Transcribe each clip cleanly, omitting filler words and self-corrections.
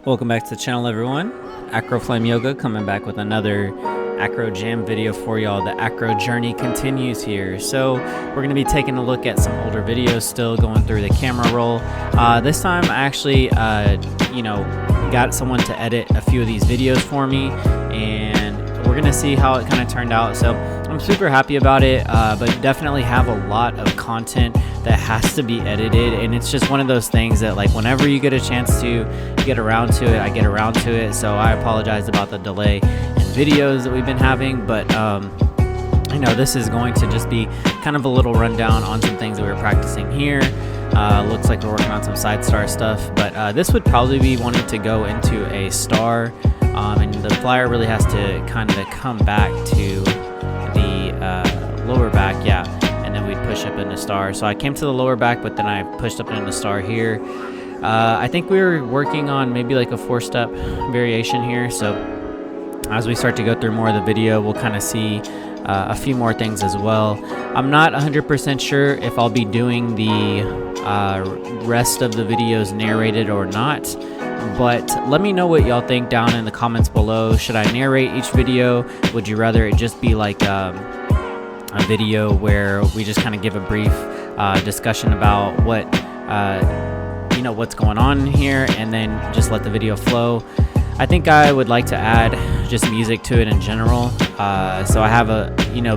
Welcome back to the channel, everyone. Acro Flame Yoga coming back with another Acro Jam video for y'all. The Acro Journey Continues here. So we're going to be taking a look at some older videos, still going through the camera roll. This time I actually, got someone to edit a few of these videos for me, and we're going to see how it kind of turned out. So I'm super happy about it, but definitely have a lot of content that has to be edited, and it's just one of those things that, like, whenever you get a chance to get around to it, I get around to it. So I apologize about the delay in videos that we've been having, but this is going to just be kind of a little rundown on some things that we were practicing here. Looks like we're working on some side star stuff, but this would probably be wanting to go into a star, and the flyer really has to kind of come back to the lower back, and then we'd push up into star. So I came to the lower back, but then I pushed up into star here. I think we were working on maybe like a 4-step variation here, so as we start to go through more of the video, we'll kind of see a few more things as well. I'm not 100% sure if I'll be doing the rest of the videos narrated or not, but let me know what y'all think down in the comments below. Should I narrate each video? Would you rather it just be like a video where we just kind of give a brief discussion about what what's going on here, and then just let the video flow? I think I would like to add just music to it in general. So I have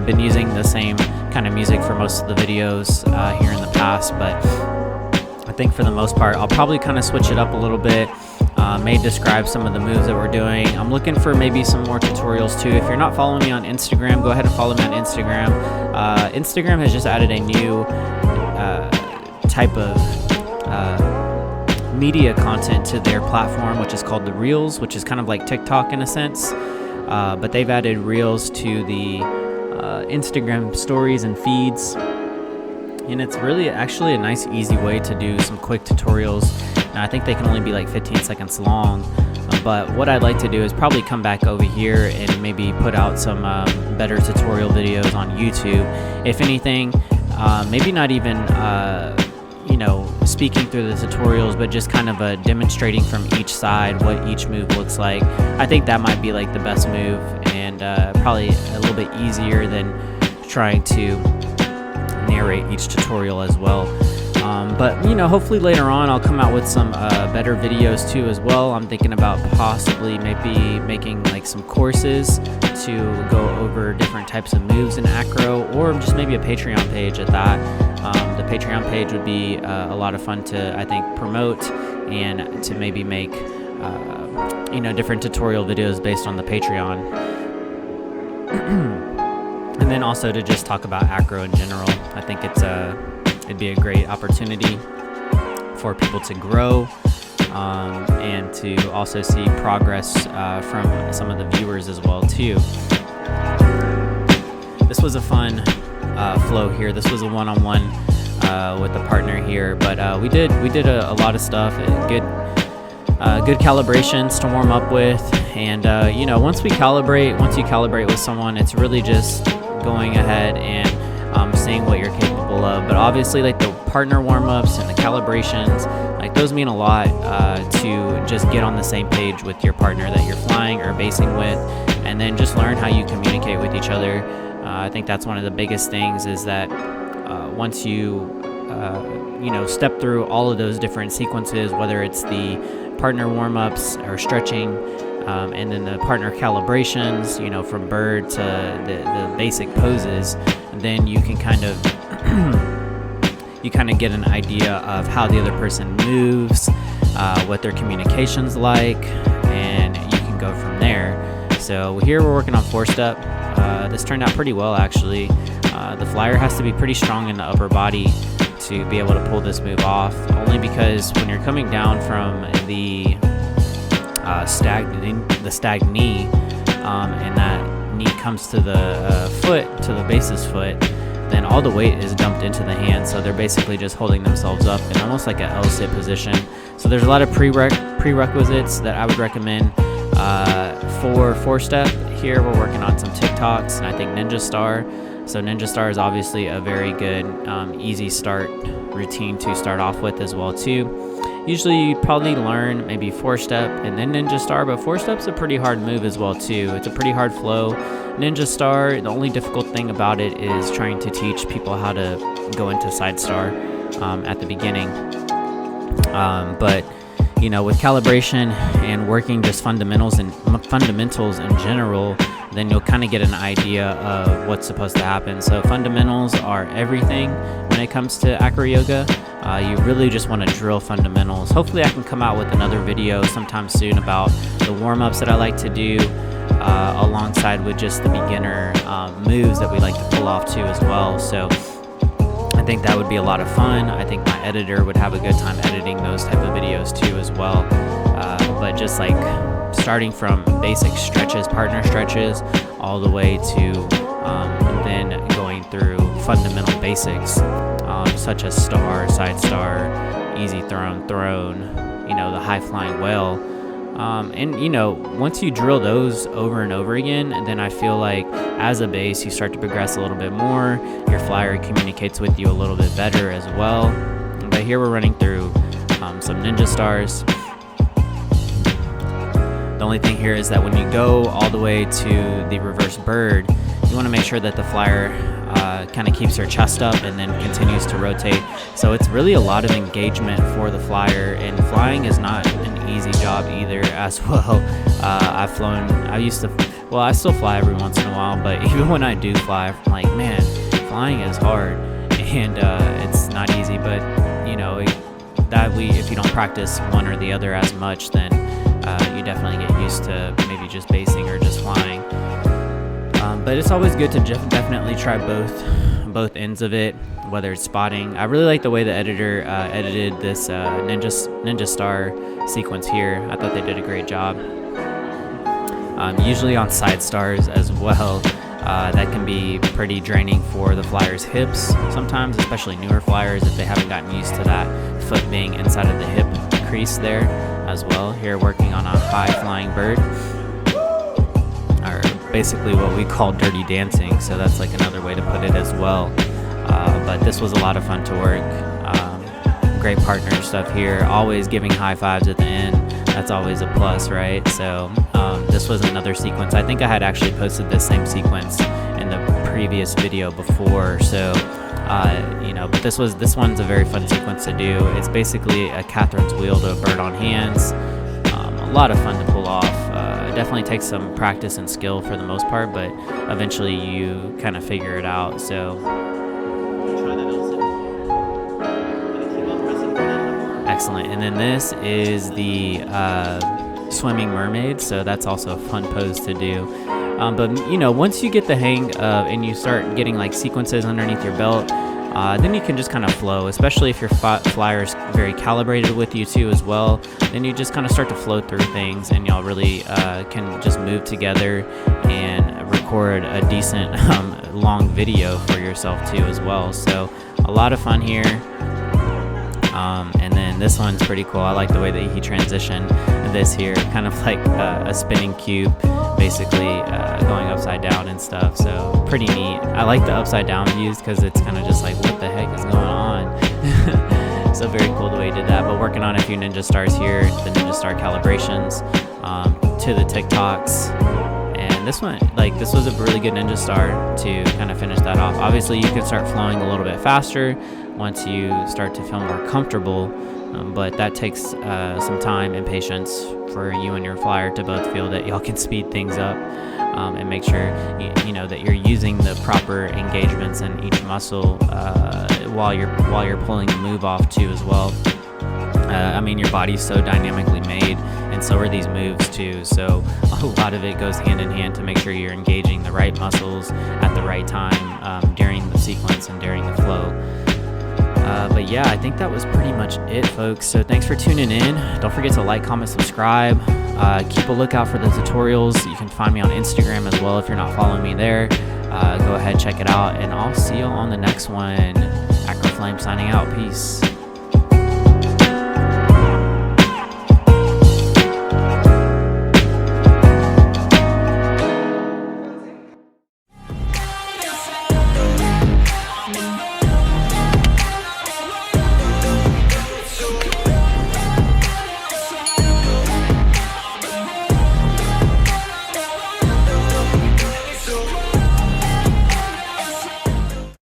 been using the same kind of music for most of the videos here in the past, but I think for the most part I'll probably kind of switch it up a little bit. May describe some of the moves that we're doing. I'm looking for maybe some more tutorials too. If you're not following me on Instagram, go ahead and follow me on Instagram. Instagram has just added a new type of media content to their platform, which is called the Reels, which is kind of like TikTok in a sense, but they've added Reels to the Instagram stories and feeds, and it's really actually a nice easy way to do some quick tutorials. Now I think they can only be like 15 seconds long, but what I'd like to do is probably come back over here and maybe put out some better tutorial videos on YouTube. If anything, maybe not even speaking through the tutorials, but just kind of demonstrating from each side what each move looks like. I think that might be like the best move, and probably a little bit easier than trying to narrate each tutorial as well. But hopefully later on I'll come out with some better videos too as well. I'm thinking about possibly maybe making like some courses to go over different types of moves in Acro, or just maybe a Patreon page at that. The Patreon page would be a lot of fun to, I think, promote, and to maybe make different tutorial videos based on the Patreon. And then also to just talk about Acro in general. I think it'd be a great opportunity for people to grow, and to also see progress from some of the viewers as well too. This was a fun flow here. This was a one-on-one with a partner here, but we did a lot of stuff, good calibrations to warm up with, and once you calibrate with someone, it's really just going ahead and seeing what you're capable of. But obviously, like the partner warm-ups and the calibrations, like those mean a lot to just get on the same page with your partner that you're flying or basing with, and then just learn how you communicate with each other. I think that's one of the biggest things, is that once you step through all of those different sequences, whether it's the partner warm-ups or stretching, and then the partner calibrations, from bird to the basic poses, then you can kind of get an idea of how the other person moves, what their communication's like, and you can go from there. So here we're working on 4-step. This turned out pretty well, actually. The flyer has to be pretty strong in the upper body to be able to pull this move off, only because when you're coming down from the stagged knee, and that knee comes to the foot, to the base's foot, then all the weight is dumped into the hand, so they're basically just holding themselves up in almost like an L-sit position. So there's a lot of prerequisites that I would recommend for 4-step. Here we're working on some TikToks, and I think Ninja Star. So Ninja Star is obviously a very good easy start routine to start off with as well too. usually you probably learn maybe 4-step and then Ninja Star, but 4-step's a pretty hard move as well too. It's a pretty hard flow. Ninja Star, the only difficult thing about it is trying to teach people how to go into Side Star at the beginning. But you know, with calibration and working just fundamentals in general, then you'll kind of get an idea of what's supposed to happen. So fundamentals are everything when it comes to acro yoga. You really just want to drill fundamentals. Hopefully I can come out with another video sometime soon about the warm-ups that I like to do, alongside with just the beginner moves that we like to pull off too as well. So I think that would be a lot of fun. I think my editor would have a good time editing those type of videos too as well. But just like starting from basic stretches, partner stretches, all the way to then going through fundamental basics, such as star, side star, easy throne, you know, the high flying whale. And you know, once you drill those over and over again, then I feel like as a base you start to progress a little bit more. Your flyer communicates with you a little bit better as well. But here we're running through some Ninja Stars. The only thing here is that when you go all the way to the reverse bird, you want to make sure that the flyer kind of keeps her chest up and then continues to rotate. So it's really a lot of engagement for the flyer, and flying is not an easy job either as well. I still fly every once in a while, but even when I do fly, I'm like, man, flying is hard and it's not easy. But you know, if you don't practice one or the other as much, then you definitely get used to maybe just basing or just flying. But it's always good to definitely try both ends of it, whether it's spotting. I really like the way the editor edited this Ninja Star sequence here. I thought they did a great job. Usually on side stars as well, that can be pretty draining for the flyer's hips sometimes, especially newer flyers if they haven't gotten used to that foot being inside of the hip crease there as well. Here working on a high flying bird, or basically what we call dirty dancing, so that's like another way to put it as well. But this was a lot of fun to work. Great partner stuff here, always giving high fives at the end. That's always a plus, right? So this was another sequence. I think I had actually posted this same sequence in the previous video before, so you know, but this one's a very fun sequence to do. It's basically a Catherine's wheel to a bird on hands. A lot of fun to pull off. It definitely takes some practice and skill for the most part, but eventually you kind of figure it out. So excellent. And then this is the swimming mermaid, so that's also a fun pose to do. But you know, once you get the hang of and you start getting like sequences underneath your belt, then you can just kind of flow, especially if your flyer is very calibrated with you too as well. Then you just kind of start to flow through things, and y'all really can just move together and record a decent long video for yourself too as well. So a lot of fun here. And then this one's pretty cool. I like the way that he transitioned this here, kind of like a spinning cube, basically going upside down and stuff. So pretty neat. I like the upside down views because it's kind of just like, what the heck is going on? So very cool the way he did that. But working on a few Ninja Stars here, the Ninja Star calibrations, to the TikToks. And this one, like, this was a really good Ninja Star to kind of finish that off. Obviously you can start flowing a little bit faster once you start to feel more comfortable, but that takes some time and patience for you and your flyer to both feel that y'all can speed things up, and make sure you know that you're using the proper engagements in each muscle while you're pulling the move off too as well. I mean, your body's so dynamically made, and so are these moves too, so a lot of it goes hand in hand to make sure you're engaging the right muscles at the right time during the sequence and during the flow. But yeah, I think that was pretty much it, folks. So thanks for tuning in. Don't forget to like, comment, subscribe. Keep a lookout for the tutorials. You can find me on Instagram as well if you're not following me there. Go ahead, check it out, and I'll see you on the next one. Acro Flame signing out. Peace.